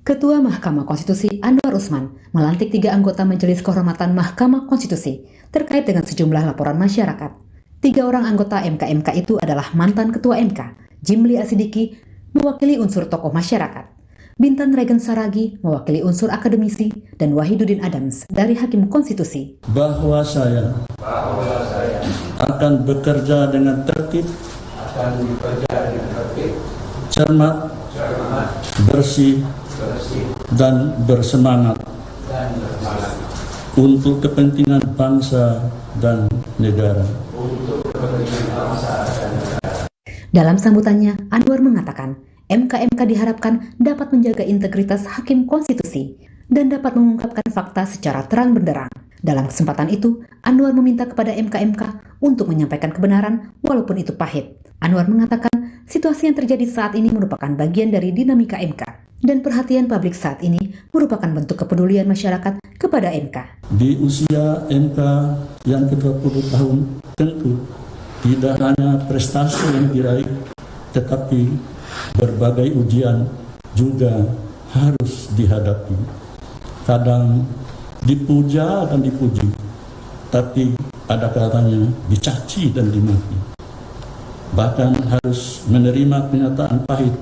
Ketua Mahkamah Konstitusi Anwar Usman melantik 3 anggota Majelis Kehormatan Mahkamah Konstitusi terkait dengan sejumlah laporan masyarakat. 3 orang anggota MK itu adalah mantan Ketua MK, Jimli Asidiki, mewakili unsur tokoh masyarakat, Bintan Regen Saragi, mewakili unsur akademisi, dan Wahidudin Adams dari Hakim Konstitusi. Bahwa saya akan bekerja dengan tertib, cermat, bersih, dan bersemangat untuk kepentingan bangsa dan negara. Dalam sambutannya, Anwar mengatakan, MK diharapkan dapat menjaga integritas Hakim Konstitusi dan dapat mengungkapkan fakta secara terang benderang. Dalam kesempatan itu, Anwar meminta kepada MK untuk menyampaikan kebenaran walaupun itu pahit. Anwar mengatakan, situasi yang terjadi saat ini merupakan bagian dari dinamika MK. Dan perhatian publik saat ini merupakan bentuk kepedulian masyarakat kepada MK. Di usia MK yang ke-20 tahun, tentu tidak hanya prestasi yang diraih, tetapi berbagai ujian juga harus dihadapi. Kadang dipuja dan dipuji, tapi ada kalanya dicaci dan dimaki. Bahkan harus menerima kenyataan pahit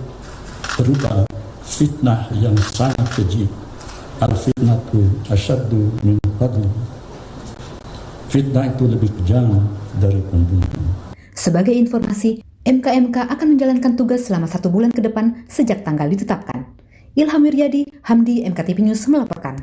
berupa fitnah yang sangat keji. Al-fitnatu asyaddu min qatl. Fitnah itu lebih kejam dari pembunuhan. Sebagai informasi, MK akan menjalankan tugas selama 1 bulan ke depan sejak tanggal ditetapkan. Ilham Wiryadi, Hamdi, MKTV News melaporkan.